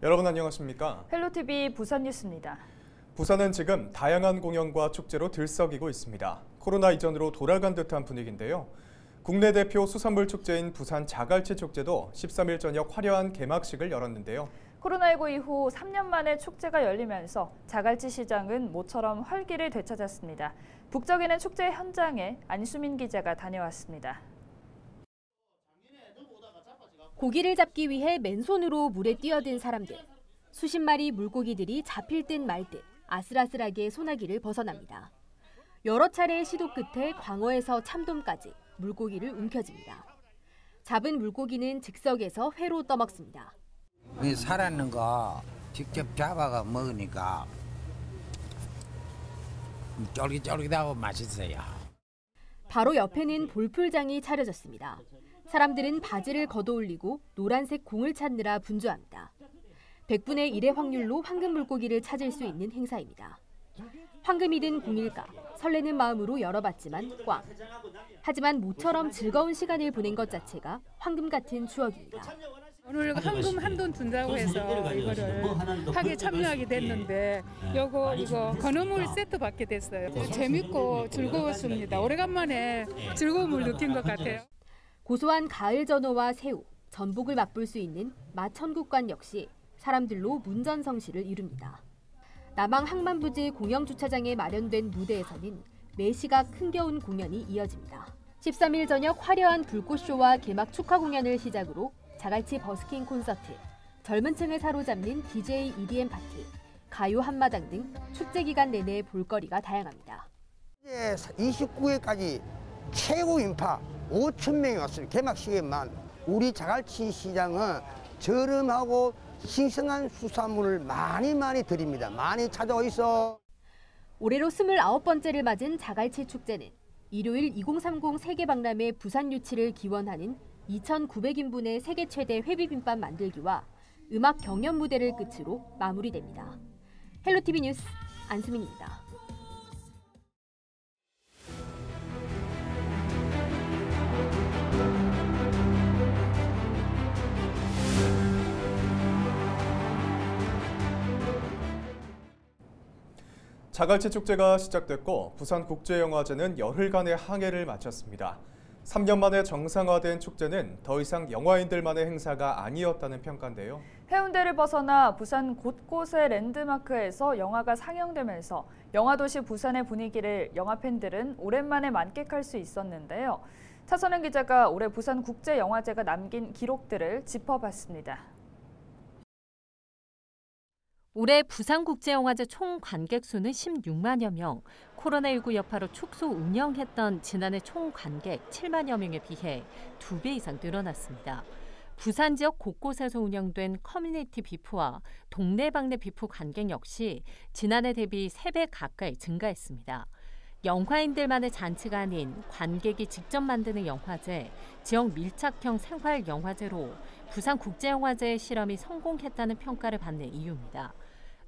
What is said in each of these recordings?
여러분 안녕하십니까? 헬로티비 부산 뉴스입니다. 부산은 지금 다양한 공연과 축제로 들썩이고 있습니다. 코로나 이전으로 돌아간 듯한 분위기인데요. 국내 대표 수산물 축제인 부산 자갈치 축제도 13일 저녁 화려한 개막식을 열었는데요. 코로나19 이후 3년 만에 축제가 열리면서 자갈치 시장은 모처럼 활기를 되찾았습니다. 북적이는 축제 현장에 안수민 기자가 다녀왔습니다. 고기를 잡기 위해 맨손으로 물에 뛰어든 사람들. 수십 마리 물고기들이 잡힐 듯 말 듯 아슬아슬하게 소나기를 벗어납니다. 여러 차례의 시도 끝에 광어에서 참돔까지 물고기를 움켜쥡니다. 잡은 물고기는 즉석에서 회로 떠먹습니다. 살아있는 거 직접 잡아가 먹으니까 쫄깃쫄깃하고 맛있어요. 바로 옆에는 볼풀장이 차려졌습니다. 사람들은 바지를 걷어올리고 노란색 공을 찾느라 분주합니다. 100분의 1의 확률로 황금 물고기를 찾을 수 있는 행사입니다. 황금이든 공일까 설레는 마음으로 열어봤지만 꽝. 하지만 모처럼 즐거운 시간을 보낸 것 자체가 황금 같은 추억입니다. 오늘 황금 한돈 든다고 해서 이거를 하게 참여하게 됐는데 이거 건어물 세트 받게 됐어요. 재밌고 즐거웠습니다. 오래간만에 즐거움을 느낀 것 같아요. 고소한 가을 전어와 새우, 전복을 맛볼 수 있는 마천국관 역시 사람들로 문전성시를 이룹니다. 남항 항만부지 공영주차장에 마련된 무대에서는 매시각 흥겨운 공연이 이어집니다. 13일 저녁 화려한 불꽃쇼와 개막 축하 공연을 시작으로 자갈치 버스킹 콘서트, 젊은 층을 사로잡는 DJ EDM 파티, 가요 한마당 등 축제 기간 내내 볼거리가 다양합니다. 29회까지 최고 인파 5천 명이 왔습니다. 개막식에만. 우리 자갈치 시장은 저렴하고 신선한 수산물을 많이 드립니다. 많이 찾아오이소. 올해로 29번째를 맞은 자갈치 축제는 일요일 2030 세계박람회 부산 유치를 기원하는 2,900인분의 세계 최대 회비빔밥 만들기와 음악 경연 무대를 끝으로 마무리됩니다. 헬로티비 뉴스 안수민입니다. 자갈치 축제가 시작됐고 부산국제영화제는 열흘간의 항해를 마쳤습니다. 3년 만에 정상화된 축제는 더 이상 영화인들만의 행사가 아니었다는 평가인데요. 해운대를 벗어나 부산 곳곳의 랜드마크에서 영화가 상영되면서 영화도시 부산의 분위기를 영화팬들은 오랜만에 만끽할 수 있었는데요. 차선은 기자가 올해 부산국제영화제가 남긴 기록들을 짚어봤습니다. 올해 부산국제영화제 총 관객 수는 16만여 명, 코로나19 여파로 축소 운영했던 지난해 총 관객 7만여 명에 비해 2배 이상 늘어났습니다. 부산 지역 곳곳에서 운영된 커뮤니티 비프와 동네방네 비프 관객 역시 지난해 대비 3배 가까이 증가했습니다. 영화인들만의 잔치가 아닌 관객이 직접 만드는 영화제, 지역 밀착형 생활 영화제로 부산국제영화제의 실험이 성공했다는 평가를 받는 이유입니다.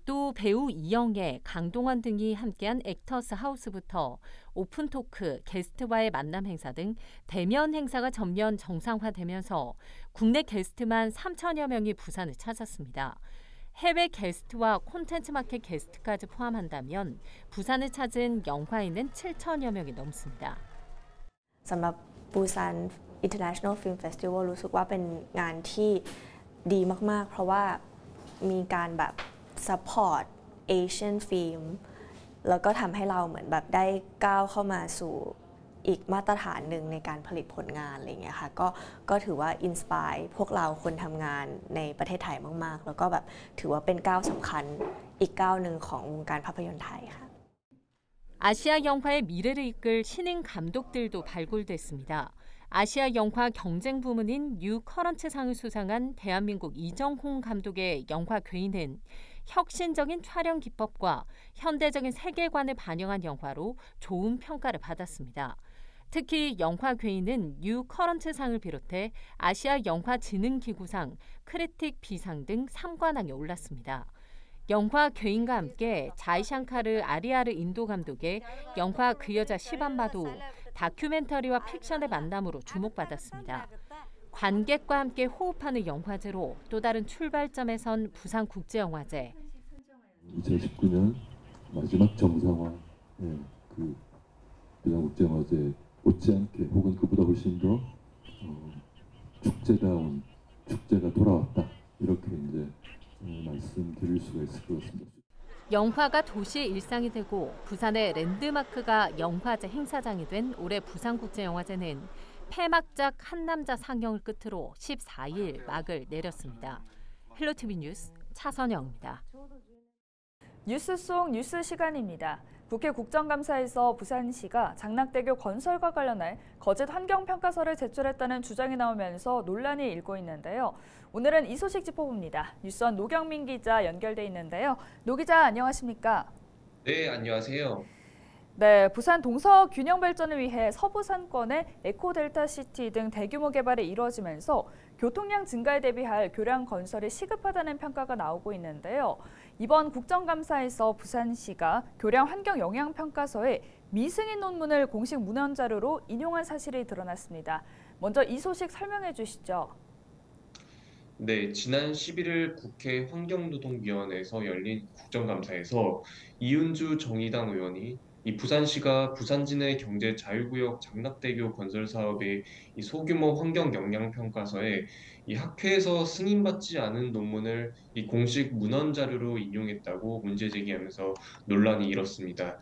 또 배우 이영애, 강동원 등이 함께한 액터스 하우스부터 오픈토크, 게스트와의 만남 행사 등 대면 행사가 전면 정상화되면서 국내 게스트만 3천여 명이 부산을 찾았습니다. 해외 게스트와 콘텐츠 마켓 게스트까지 포함한다면 부산을 찾은 영화인은 7천여 명이 넘습니다. สำหรับ Busan International Film Festival รู้สึกว่าเป็นงานที่ดีมากๆเพราะว่ามีการแบบ support Asian film แล้วก็ทำให้เราเหมือนแบบได้ก้าวเข้ามาสู่อีกมาตรฐานหนึ่งในการผลิตผลงานอะไรอย่างเงี้ยค่ะก็ถือว่าอินสไปร์พวกเราคนทำงานในประเทศไทยมากๆแล้วก็แบบถือว่าเป็นก้าวสำคัญอีกก้าวหนึ่งของวงการภาพยนตร์ไทยค่ะ 아시아 영화의 미래를 이끌 신인 감독들도 발굴됐습니다. 아시아 영화 경쟁 부문인 뉴 커런트 상을 수상한 대한민국 이정홍 감독의 영화 괴인은 혁신적인 촬영 기법과 현대적인 세계관을 반영한 영화로 좋은 평가를 받았습니다. 특히 영화 괴인은 뉴 커런트 상을 비롯해 아시아 영화진흥기구상, 크리틱 비상 등 3관왕에 올랐습니다. 영화 괴인과 함께 자이샹카르 아리아르 인도 감독의 영화 그 여자 시반바도 다큐멘터리와 픽션의 만남으로 주목받았습니다. 관객과 함께 호흡하는 영화제로 또 다른 출발점에 선 부산국제영화제. 2019년 마지막 정상화 그 부산국제영화제 못지않게 혹은 그보다 훨씬 더 축제다운 축제가 돌아왔다 이렇게 이제 말씀드릴 수가 있을 것 같습니다. 영화가 도시의 일상이 되고 부산의 랜드마크가 영화제 행사장이 된 올해 부산국제영화제는 폐막작 한남자 상영을 끝으로 14일 막을 내렸습니다. 헬로티비 뉴스 차선영입니다. 뉴스 속 뉴스 시간입니다. 국회 국정감사에서 부산시가 장락대교 건설과 관련해 거짓 환경평가서를 제출했다는 주장이 나오면서 논란이 일고 있는데요. 오늘은 이 소식 짚어봅니다. 뉴스원 노경민 기자 연결돼 있는데요. 노 기자 안녕하십니까? 네, 안녕하세요. 네, 부산 동서 균형 발전을 위해 서부산권의 에코델타시티 등 대규모 개발이 이루어지면서 교통량 증가에 대비할 교량 건설이 시급하다는 평가가 나오고 있는데요. 이번 국정감사에서 부산시가 교량 환경 영향 평가서에 미승인 논문을 공식 문헌 자료로 인용한 사실이 드러났습니다. 먼저 이 소식 설명해 주시죠. 네, 지난 11일 국회 환경노동위원회에서 열린 국정감사에서 이은주 정의당 의원이 이 부산시가 부산진해 경제 자유구역 장락대교 건설 사업의 이 소규모 환경 영향 평가서에 이 학회에서 승인받지 않은 논문을 이 공식 문헌 자료로 인용했다고 문제 제기하면서 논란이 일었습니다.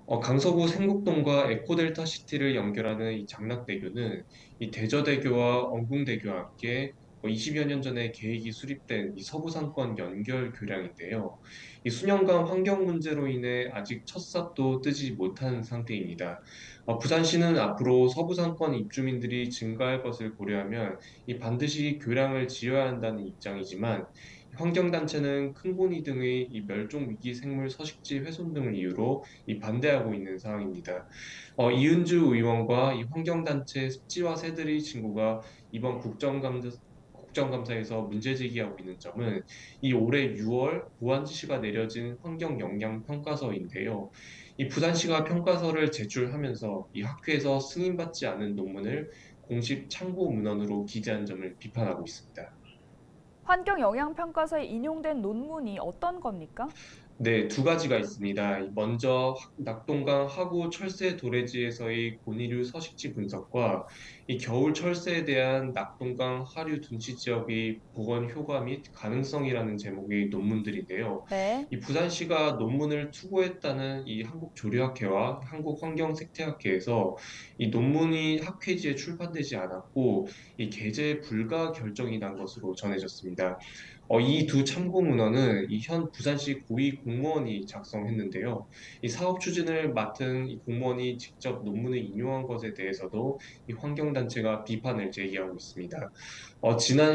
강서구 생곡동과 에코델타 시티를 연결하는 이 장락대교는 이 대저대교와 엉궁대교와 함께 20여 년 전에 계획이 수립된 이 서부산권 연결 교량인데요. 이 수년간 환경 문제로 인해 아직 첫 삽도 뜨지 못한 상태입니다. 부산시는 앞으로 서부산권 입주민들이 증가할 것을 고려하면 이 반드시 교량을 지어야 한다는 입장이지만 환경단체는 큰고니 등의 이 멸종위기 생물 서식지 훼손 등을 이유로 이 반대하고 있는 상황입니다. 이은주 의원과 이 환경단체 습지와 새들의 친구가 이번 국정감사에서 문제 제기하고 있는 점은 이 올해 6월 보안지시가 내려진 환경영향평가서인데요. 이 부산시가 평가서를 제출하면서 이 학회에서 승인받지 않은 논문을 공식 참고 문헌으로 기재한 점을 비판하고 있습니다. 환경 영향 평가서에 인용된 논문이 어떤 겁니까? 네, 두 가지가 있습니다. 먼저 낙동강 하구 철새 도래지에서의 곤이류 서식지 분석과 이 겨울 철새에 대한 낙동강 하류 둔치 지역의 복원 효과 및 가능성이라는 제목의 논문들인데요. 네. 이 부산시가 논문을 투고했다는 이 한국조류학회와 한국환경생태학회에서 이 논문이 학회지에 출판되지 않았고 이 게재 불가 결정이 난 것으로 전해졌습니다. 이 두 참고 문헌은 이 현 부산시 고위 공무원이 작성했는데요. 이 사업 추진을 맡은 이 공무원이 직접 논문을 인용한 것에 대해서도 이 환경단체가 비판을 제기하고 있습니다. 지난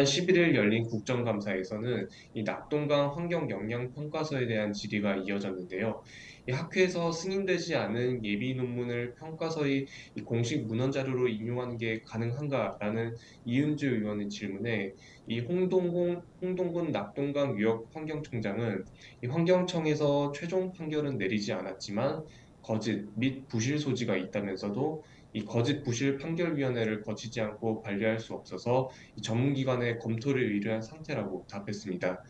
11일 열린 국정감사에서는 이 낙동강 환경영향평가서에 대한 질의가 이어졌는데요. 이 학회에서 승인되지 않은 예비 논문을 평가서의 이 공식 문헌 자료로 인용하는 게 가능한가라는 이은주 의원의 질문에 이 홍동군 낙동강 유역 환경청장은 이 환경청에서 최종 판결은 내리지 않았지만 거짓 및 부실 소지가 있다면서도 이 거짓 부실 판결위원회를 거치지 않고 반려할 수 없어서 이 전문기관의 검토를 의뢰한 상태라고 답했습니다.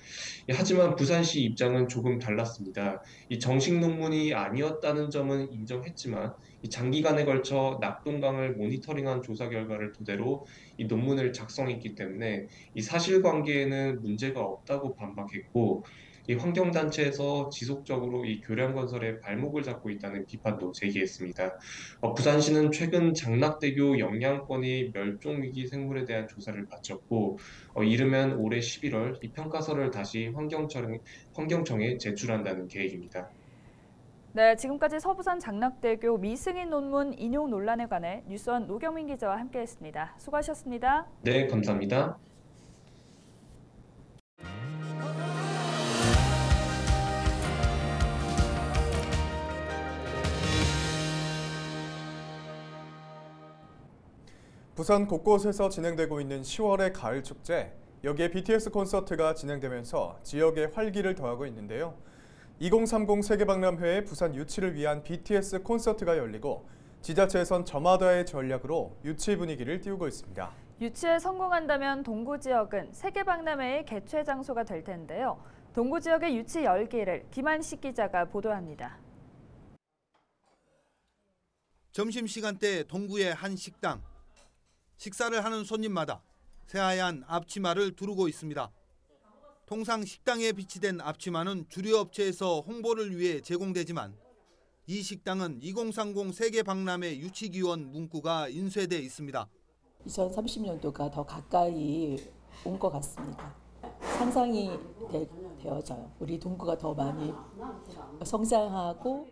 하지만 부산시 입장은 조금 달랐습니다. 이 정식 논문이 아니었다는 점은 인정했지만 이 장기간에 걸쳐 낙동강을 모니터링한 조사 결과를 토대로 이 논문을 작성했기 때문에 이 사실관계에는 문제가 없다고 반박했고 이 환경단체에서 지속적으로 이 교량 건설에 발목을 잡고 있다는 비판도 제기했습니다. 부산시는 최근 장락대교 영양권의 멸종위기 생물에 대한 조사를 마쳤고 이르면 올해 11월 이 평가서를 다시 환경청에 제출한다는 계획입니다. 네, 지금까지 서부산 장락대교 미승인 논문 인용 논란에 관해 뉴스원 노경민 기자와 함께했습니다. 수고하셨습니다. 네, 감사합니다. 부산 곳곳에서 진행되고 있는 10월의 가을 축제, 여기에 BTS 콘서트가 진행되면서 지역에 활기를 더하고 있는데요. 2030 세계박람회의 부산 유치를 위한 BTS 콘서트가 열리고 지자체에선 저마다의 전략으로 유치 분위기를 띄우고 있습니다. 유치에 성공한다면 동구 지역은 세계박람회의 개최 장소가 될 텐데요. 동구 지역의 유치 열기를 김한식 기자가 보도합니다. 점심시간대 동구의 한 식당. 식사를 하는 손님마다 새하얀 앞치마를 두르고 있습니다. 통상 식당에 비치된 앞치마는 주류 업체에서 홍보를 위해 제공되지만 이 식당은 2030 세계박람회 유치기원 문구가 인쇄돼 있습니다. 2030년도가 더 가까이 온 것 같습니다. 상상이 되어져요. 우리 동구가 더 많이 성장하고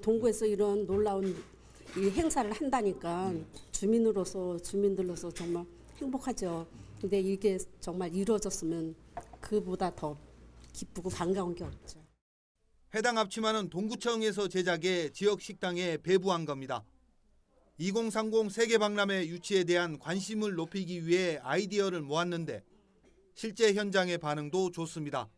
동구에서 이런 놀라운 이 행사를 한다니까 주민들로서 정말 행복하죠. 근데 이게 정말 이루어졌으면 그보다 더 기쁘고 반가운 게 없죠. 해당 앞치마는 동구청에서 제작해 지역 식당에 배부한 겁니다. 2030 세계박람회 유치에 대한 관심을 높이기 위해 아이디어를 모았는데 실제 현장의 반응도 좋습니다.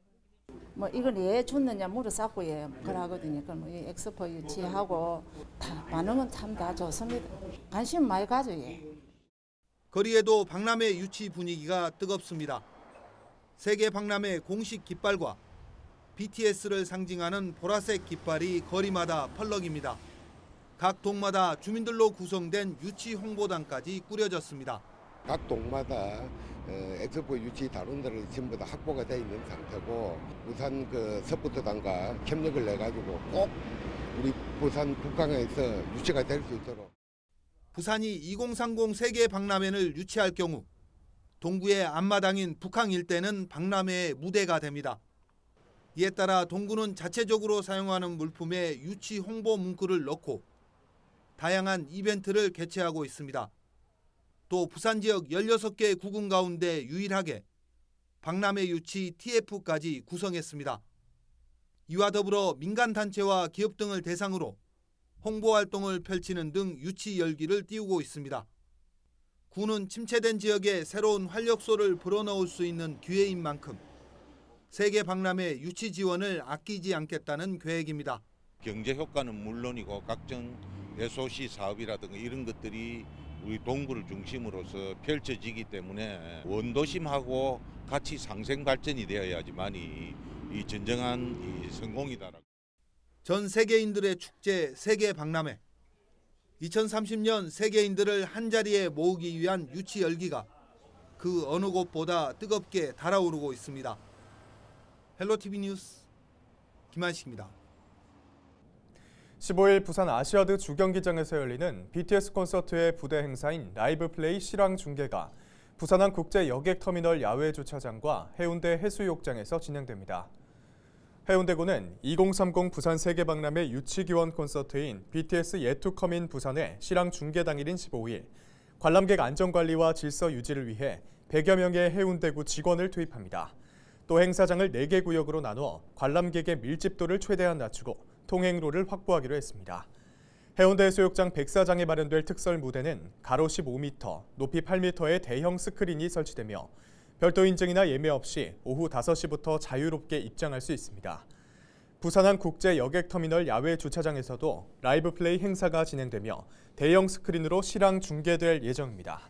이걸 왜 줬느냐 물어봤고 그러거든요. 그럼 이 엑스포 유치하고 다 반응은 참 다 좋습니다. 관심 많이 가져요. 거리에도 박람회 유치 분위기가 뜨겁습니다. 세계박람회 공식 깃발과 BTS를 상징하는 보라색 깃발이 거리마다 펄럭입니다. 각 동마다 주민들로 구성된 유치 홍보단까지 꾸려졌습니다. 각 동마다 엑스포 유치 단원들이 전부 다 확보가 되어 있는 상태고 부산 서포터단과 협력을 내가지고 꼭 우리 부산 북강에서 유치가 될 수 있도록. 부산이 2030 세계박람회를 유치할 경우 동구의 앞마당인 북항 일대는 박람회의 무대가 됩니다. 이에 따라 동구는 자체적으로 사용하는 물품에 유치 홍보 문구를 넣고 다양한 이벤트를 개최하고 있습니다. 또 부산 지역 16개 구군 가운데 유일하게 박람회 유치 TF까지 구성했습니다. 이와 더불어 민간단체와 기업 등을 대상으로 홍보활동을 펼치는 등 유치 열기를 띄우고 있습니다. 구는 침체된 지역에 새로운 활력소를 불어넣을 수 있는 기회인 만큼 세계박람회 유치 지원을 아끼지 않겠다는 계획입니다. 경제 효과는 물론이고 각종 SOC 사업이라든가 이런 것들이 우리 동구를 중심으로서 펼쳐지기 때문에 원도심하고 같이 상생 발전이 되어야지만이 이 진정한 이 성공이다라고. 전 세계인들의 축제 세계박람회. 2030년 세계인들을 한자리에 모으기 위한 유치 열기가 그 어느 곳보다 뜨겁게 달아오르고 있습니다. 헬로티비 뉴스 김한식입니다. 15일 부산 아시아드 주경기장에서 열리는 BTS 콘서트의 부대 행사인 라이브 플레이 실황 중계가 부산항 국제 여객터미널 야외 주차장과 해운대 해수욕장에서 진행됩니다. 해운대구는 2030 부산 세계박람회 유치기원 콘서트인 BTS Yet to Come인 부산의 실황 중계 당일인 15일 관람객 안전관리와 질서 유지를 위해 100여 명의 해운대구 직원을 투입합니다. 또 행사장을 4개 구역으로 나누어 관람객의 밀집도를 최대한 낮추고 통행로를 확보하기로 했습니다. 해운대 해수욕장 104장에 마련될 특설 무대는 가로 15m, 높이 8m의 대형 스크린이 설치되며 별도 인증이나 예매 없이 오후 5시부터 자유롭게 입장할 수 있습니다. 부산항 국제 여객터미널 야외 주차장에서도 라이브 플레이 행사가 진행되며 대형 스크린으로 실황 중계될 예정입니다.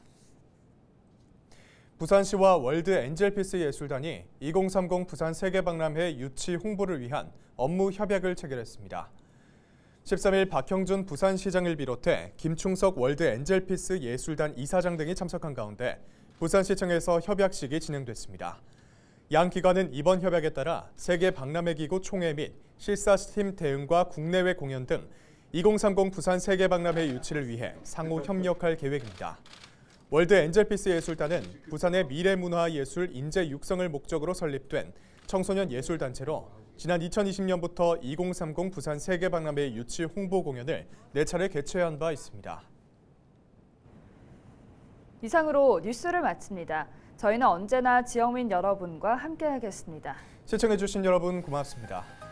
부산시와 월드 엔젤피스 예술단이 2030 부산 세계박람회 유치 홍보를 위한 업무 협약을 체결했습니다. 13일 박형준 부산시장을 비롯해 김충석 월드 엔젤피스 예술단 이사장 등이 참석한 가운데 부산시청에서 협약식이 진행됐습니다. 양 기관은 이번 협약에 따라 세계박람회기구 총회 및 실사팀 대응과 국내외 공연 등 2030 부산 세계박람회 유치를 위해 상호 협력할 계획입니다. 월드 엔젤피스 예술단은 부산의 미래문화예술 인재 육성을 목적으로 설립된 청소년 예술단체로 지난 2020년부터 2030 부산 세계박람회 유치 홍보 공연을 4차례 개최한 바 있습니다. 이상으로 뉴스를 마칩니다. 저희는 언제나 지역민 여러분과 함께하겠습니다. 시청해주신 여러분 고맙습니다.